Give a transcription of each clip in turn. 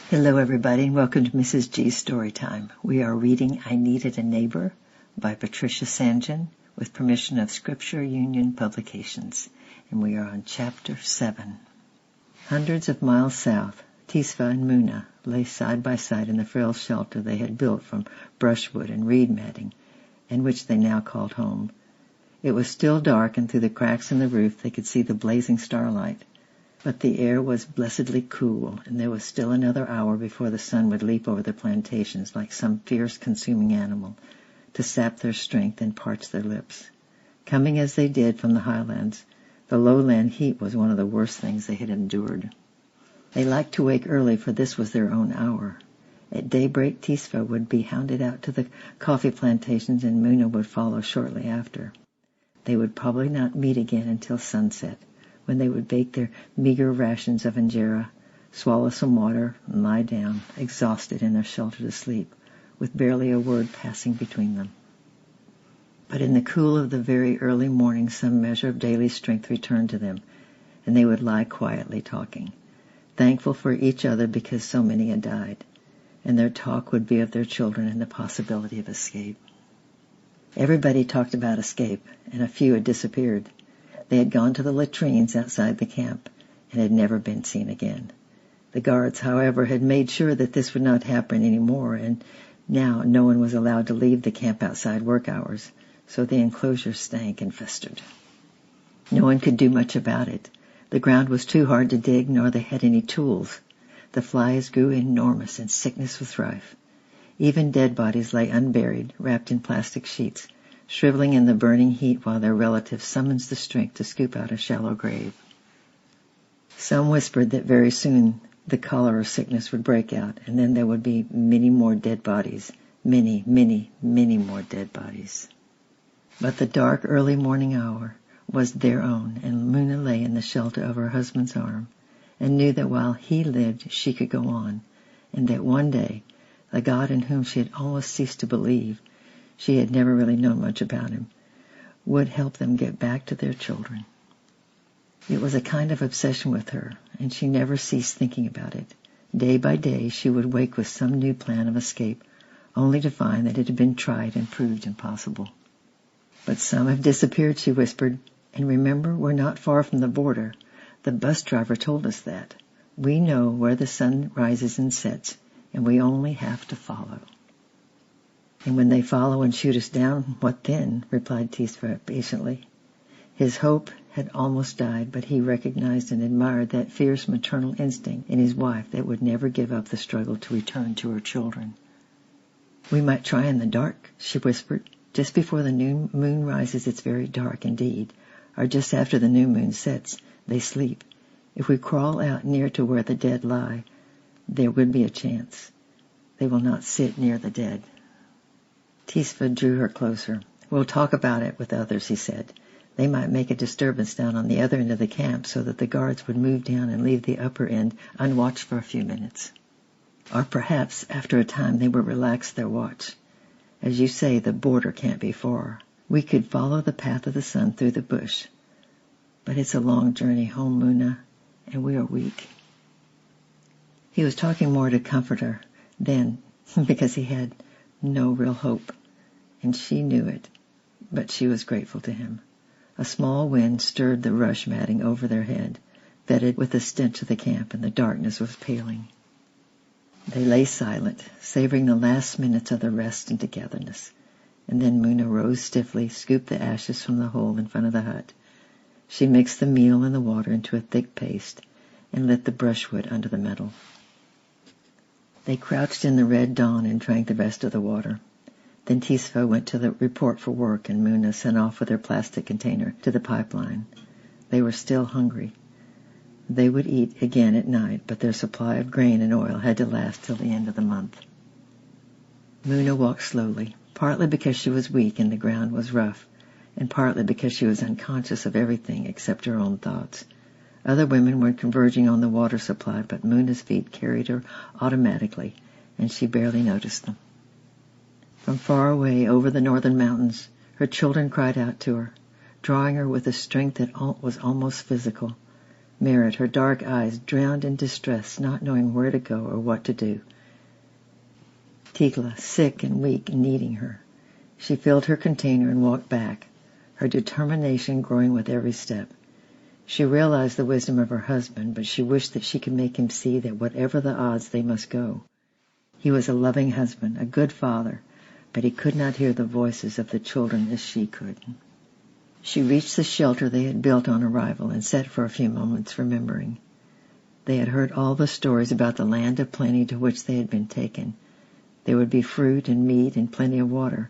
Hello everybody and welcome to Mrs. G's Storytime. We are reading I Needed a Neighbor by Patricia Sanjan with permission of Scripture Union Publications, and we are on Chapter 7. Hundreds of miles south, Tisva and Muna lay side by side in the frail shelter they had built from brushwood and reed matting, and which they now called home. It was still dark, and through the cracks in the roof they could see the blazing starlight. But the air was blessedly cool, and there was still another hour before the sun would leap over the plantations like some fierce consuming animal, to sap their strength and parch their lips. Coming as they did from the highlands, the lowland heat was one of the worst things they had endured. They liked to wake early, for this was their own hour. At daybreak Tisva would be hounded out to the coffee plantations, and Muna would follow shortly after. They would probably not meet again until sunset, when they would bake their meager rations of injera, swallow some water, and lie down, exhausted in their shelter to sleep, with barely a word passing between them. But in the cool of the very early morning some measure of daily strength returned to them, and they would lie quietly talking, thankful for each other because so many had died, and their talk would be of their children and the possibility of escape. Everybody talked about escape, and a few had disappeared. They had gone to the latrines outside the camp and had never been seen again. The guards, however, had made sure that this would not happen any more, and now no one was allowed to leave the camp outside work hours, so the enclosure stank and festered. No one could do much about it. The ground was too hard to dig, nor they had any tools. The flies grew enormous, and sickness was rife. Even dead bodies lay unburied, wrapped in plastic sheets, shriveling in the burning heat while their relatives summoned the strength to scoop out a shallow grave. Some whispered that very soon the cholera sickness would break out, and then there would be many more dead bodies, many, many, many more dead bodies. But the dark early morning hour was their own, and Muna lay in the shelter of her husband's arm, and knew that while he lived she could go on, and that one day the God in whom she had almost ceased to believe, she had never really known much about him, would help them get back to their children. It was a kind of obsession with her, and she never ceased thinking about it. Day by day she would wake with some new plan of escape, only to find that it had been tried and proved impossible. "But some have disappeared," she whispered, "and remember, we're not far from the border. The bus driver told us that. We know where the sun rises and sets, and we only have to follow." "And when they follow and shoot us down, what then?" replied Tisva patiently. His hope had almost died, but he recognized and admired that fierce maternal instinct in his wife that would never give up the struggle to return to her children. "We might try in the dark," she whispered. "Just before the new moon rises it's very dark indeed, or just after the new moon sets they sleep. If we crawl out near to where the dead lie, there would be a chance. They will not sit near the dead." Tisva drew her closer. "We'll talk about it with others," he said. "They might make a disturbance down on the other end of the camp so that the guards would move down and leave the upper end unwatched for a few minutes. Or perhaps after a time they will relax their watch. As you say, the border can't be far. We could follow the path of the sun through the bush. But it's a long journey home, Muna, and we are weak." He was talking more to comfort her then, because he had no real hope, and she knew it, but she was grateful to him. A small wind stirred the rush matting over their head, fetid with the stench of the camp, and the darkness was paling. They lay silent, savoring the last minutes of the rest and togetherness, and then Muna rose stiffly, scooped the ashes from the hole in front of the hut. She mixed the meal and the water into a thick paste, and lit the brushwood under the metal. They crouched in the red dawn and drank the rest of the water. Then Tisva went to the report for work, and Muna sent off with her plastic container to the pipeline. They were still hungry. They would eat again at night, but their supply of grain and oil had to last till the end of the month. Muna walked slowly, partly because she was weak and the ground was rough, and partly because she was unconscious of everything except her own thoughts. Other women were converging on the water supply, but Muna's feet carried her automatically, and she barely noticed them. From far away over the northern mountains, her children cried out to her, drawing her with a strength that was almost physical. Merritt, her dark eyes drowned in distress, not knowing where to go or what to do. Tikla, sick and weak, needing her. She filled her container and walked back, her determination growing with every step. She realized the wisdom of her husband, but she wished that she could make him see that whatever the odds, they must go. He was a loving husband, a good father, but he could not hear the voices of the children as she could. She reached the shelter they had built on arrival and sat for a few moments remembering. They had heard all the stories about the land of plenty to which they had been taken. There would be fruit and meat and plenty of water.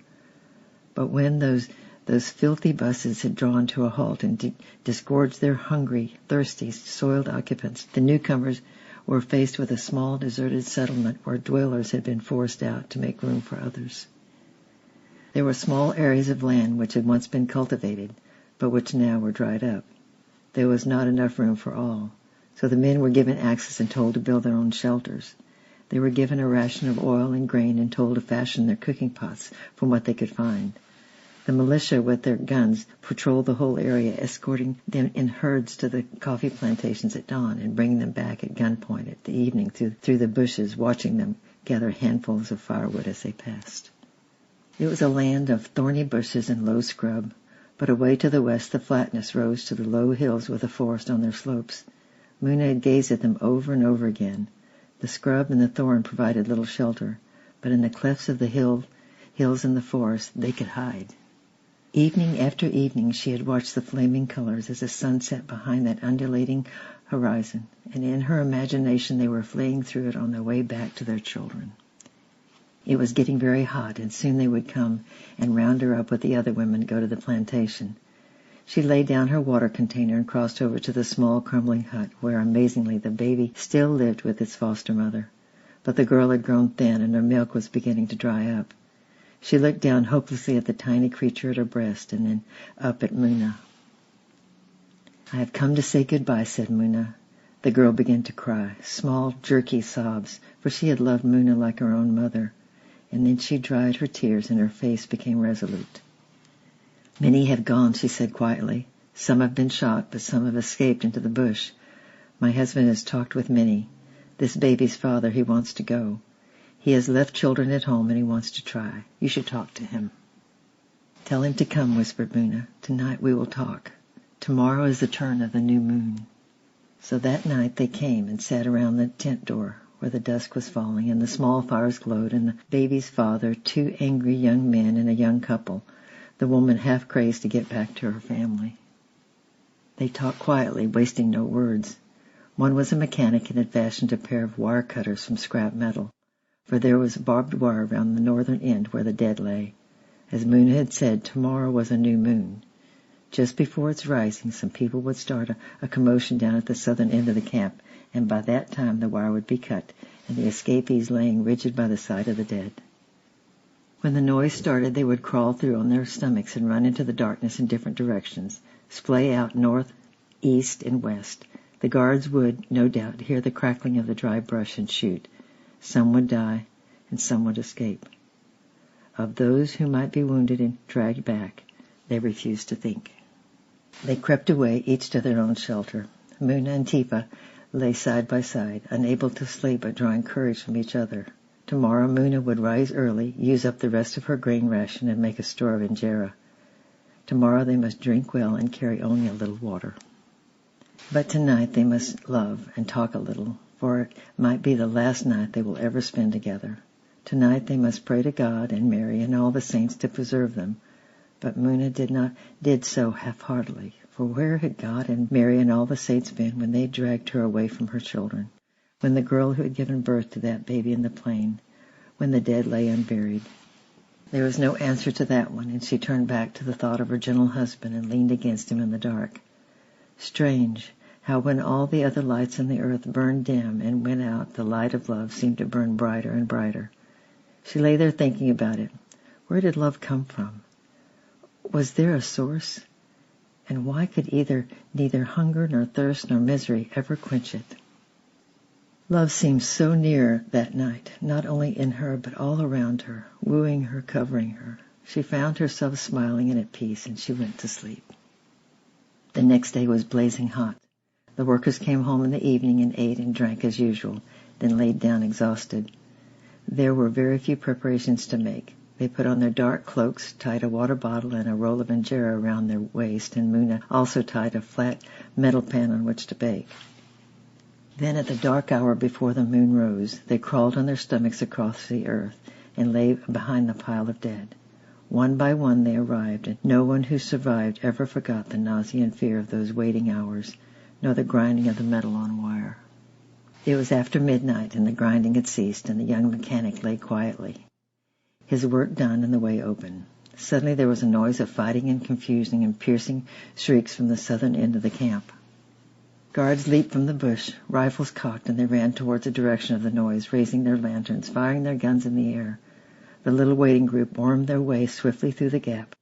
But when those filthy buses had drawn to a halt and disgorged their hungry, thirsty, soiled occupants, the newcomers were faced with a small deserted settlement where dwellers had been forced out to make room for others. There were small areas of land which had once been cultivated, but which now were dried up. There was not enough room for all, so the men were given axes and told to build their own shelters. They were given a ration of oil and grain and told to fashion their cooking pots from what they could find. The militia with their guns patrolled the whole area, escorting them in herds to the coffee plantations at dawn and bringing them back at gunpoint at the evening through the bushes, watching them gather handfuls of firewood as they passed. It was a land of thorny bushes and low scrub, but away to the west the flatness rose to the low hills with a forest on their slopes. Muna had gazed at them over and over again. The scrub and the thorn provided little shelter, but in the clefts of the hills and the forest they could hide. Evening after evening she had watched the flaming colors as the sun set behind that undulating horizon, and in her imagination they were fleeing through it on their way back to their children. It was getting very hot, and soon they would come and round her up with the other women to go to the plantation. She laid down her water container and crossed over to the small crumbling hut where, amazingly, the baby still lived with its foster mother. But the girl had grown thin and her milk was beginning to dry up. She looked down hopelessly at the tiny creature at her breast and then up at Muna. "I have come to say goodbye," said Muna. The girl began to cry, small, jerky sobs, for she had loved Muna like her own mother. And then she dried her tears and her face became resolute. "Many have gone," she said quietly. "Some have been shot, but some have escaped into the bush. My husband has talked with many. This baby's father, he wants to go. He has left children at home and he wants to try. You should talk to him." "Tell him to come," whispered Muna. "Tonight we will talk. Tomorrow is the turn of the new moon." So that night they came and sat around the tent door where the dusk was falling and the small fires glowed, and the baby's father, 2 angry young men and a young couple, the woman half crazed to get back to her family. They talked quietly, wasting no words. One was a mechanic and had fashioned a pair of wire cutters from scrap metal, for there was barbed wire round the northern end where the dead lay. As Muna had said, tomorrow was a new moon. Just before its rising, some people would start a commotion down at the southern end of the camp, and by that time the wire would be cut, and the escapees laying rigid by the side of the dead. When the noise started, they would crawl through on their stomachs and run into the darkness in different directions, splay out north, east, and west. The guards would, no doubt, hear the crackling of the dry brush and shoot. Some would die, and some would escape. Of those who might be wounded and dragged back, they refused to think. They crept away, each to their own shelter. Muna and Tifa lay side by side, unable to sleep but drawing courage from each other. Tomorrow Muna would rise early, use up the rest of her grain ration, and make a store of injera. Tomorrow they must drink well and carry only a little water. But tonight they must love and talk a little, for it might be the last night they will ever spend together. Tonight they must pray to God and Mary and all the saints to preserve them. But Muna did so half-heartedly, for where had God and Mary and all the saints been when they dragged her away from her children, when the girl who had given birth to that baby in the plain, when the dead lay unburied? There was no answer to that one, and she turned back to the thought of her gentle husband and leaned against him in the dark. Strange, how when all the other lights on the earth burned dim and went out, the light of love seemed to burn brighter and brighter. She lay there thinking about it. Where did love come from? Was there a source? And why could neither hunger nor thirst nor misery ever quench it? Love seemed so near that night, not only in her but all around her, wooing her, covering her. She found herself smiling and at peace, and she went to sleep. The next day was blazing hot. The workers came home in the evening and ate and drank as usual, then laid down exhausted. There were very few preparations to make. They put on their dark cloaks, tied a water bottle and a roll of injera around their waist, and Muna also tied a flat metal pan on which to bake. Then at the dark hour before the moon rose, they crawled on their stomachs across the earth and lay behind the pile of dead. One by one they arrived, and no one who survived ever forgot the nausea and fear of those waiting hours, nor the grinding of the metal on wire. It was after midnight, and the grinding had ceased, and the young mechanic lay quietly, his work done and the way open. Suddenly there was a noise of fighting and confusion and piercing shrieks from the southern end of the camp. Guards leaped from the bush, rifles cocked, and they ran towards the direction of the noise, raising their lanterns, firing their guns in the air. The little waiting group wormed their way swiftly through the gap,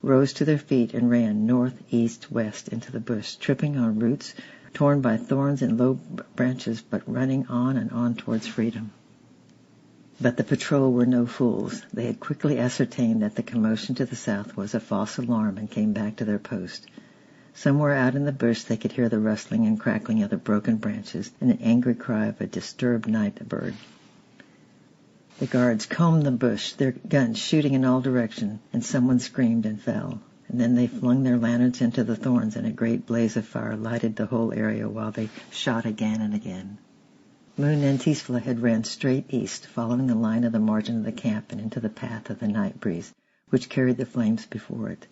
rose to their feet, and ran north, east, west into the bush, tripping on roots, torn by thorns and low branches, but running on and on towards freedom. But the patrol were no fools. They had quickly ascertained that the commotion to the south was a false alarm and came back to their post. Somewhere out in the bush they could hear the rustling and crackling of the broken branches and the angry cry of a disturbed night bird. The guards combed the bush, their guns shooting in all directions, and someone screamed and fell. And then they flung their lanterns into the thorns, and a great blaze of fire lighted the whole area while they shot again and again. Moon and Tisla had ran straight east, following the line of the margin of the camp and into the path of the night breeze, which carried the flames before it.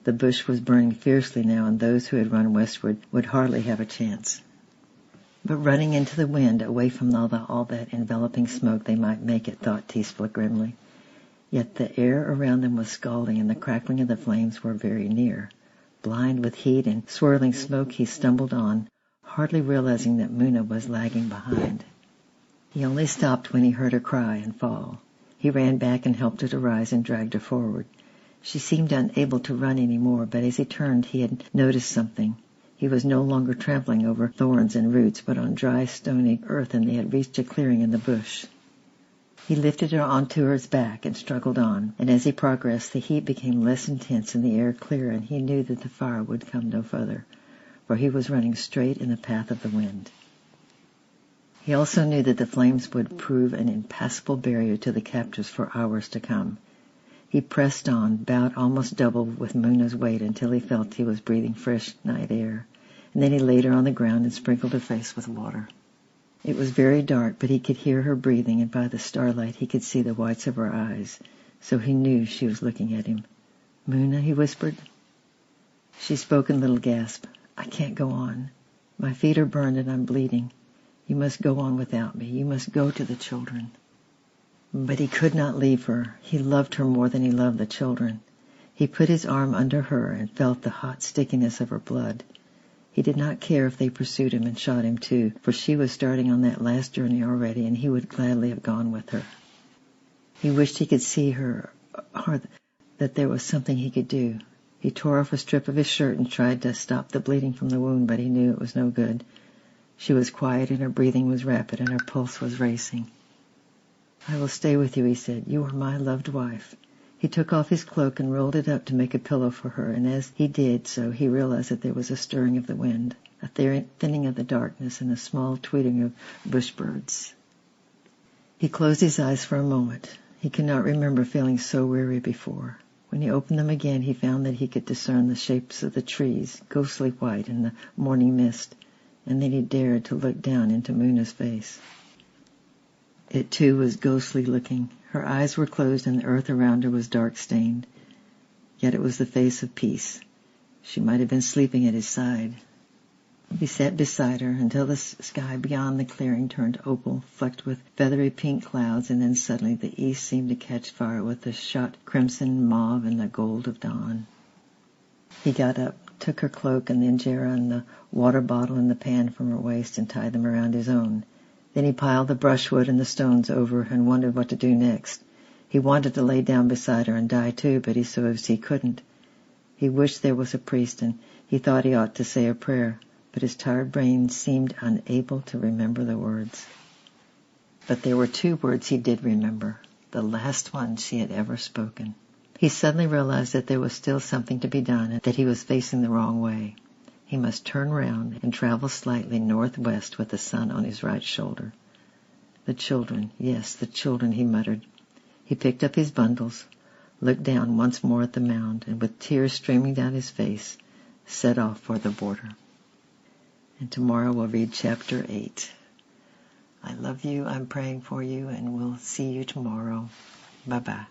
The bush was burning fiercely now, and those who had run westward would hardly have a chance. But running into the wind, away from all that enveloping smoke, they might make it, thought Tisla grimly. Yet the air around them was scalding, and the crackling of the flames were very near. Blind with heat and swirling smoke, he stumbled on, hardly realizing that Muna was lagging behind. He only stopped when he heard her cry and fall. He ran back and helped her to rise and dragged her forward. She seemed unable to run any more, but as he turned he had noticed something. He was no longer trampling over thorns and roots, but on dry, stony earth, and they had reached a clearing in the bush. He lifted her onto his back and struggled on, and as he progressed the heat became less intense and the air clearer, and he knew that the fire would come no further, for he was running straight in the path of the wind. He also knew that the flames would prove an impassable barrier to the captors for hours to come. He pressed on, bowed almost double with Muna's weight until he felt he was breathing fresh night air, and then he laid her on the ground and sprinkled her face with water. It was very dark, but he could hear her breathing, and by the starlight he could see the whites of her eyes, so he knew she was looking at him. "Muna," he whispered. She spoke in a little gasp. "I can't go on. My feet are burned and I'm bleeding. You must go on without me. You must go to the children." But he could not leave her. He loved her more than he loved the children. He put his arm under her and felt the hot stickiness of her blood. He did not care if they pursued him and shot him too, for she was starting on that last journey already, and he would gladly have gone with her. He wished he could see her, or that there was something he could do. He tore off a strip of his shirt and tried to stop the bleeding from the wound, but he knew it was no good. She was quiet, and her breathing was rapid, and her pulse was racing. "I will stay with you," he said. "You are my loved wife." He took off his cloak and rolled it up to make a pillow for her, and as he did so he realized that there was a stirring of the wind, a thinning of the darkness, and a small tweeting of bush birds. He closed his eyes for a moment. He could not remember feeling so weary before. When he opened them again he found that he could discern the shapes of the trees, ghostly white in the morning mist, and then he dared to look down into Muna's face. It too was ghostly looking. Her eyes were closed and the earth around her was dark-stained. Yet it was the face of peace. She might have been sleeping at his side. He sat beside her until the sky beyond the clearing turned opal, flecked with feathery pink clouds, and then suddenly the east seemed to catch fire with the shot crimson, mauve, and the gold of dawn. He got up, took her cloak and the injera and the water bottle and the pan from her waist and tied them around his own. Then he piled the brushwood and the stones over and wondered what to do next. He wanted to lay down beside her and die too, but he suppose he couldn't. He wished there was a priest, and he thought he ought to say a prayer, but his tired brain seemed unable to remember the words. But there were 2 words he did remember, the last one she had ever spoken. He suddenly realized that there was still something to be done and that he was facing the wrong way. he must turn round and travel slightly northwest with the sun on his right shoulder. The children, yes, the children, he muttered. He picked up his bundles, looked down once more at the mound, and with tears streaming down his face, set off for the border. And tomorrow we'll read chapter 8. I love you, I'm praying for you, and we'll see you tomorrow. Bye-bye.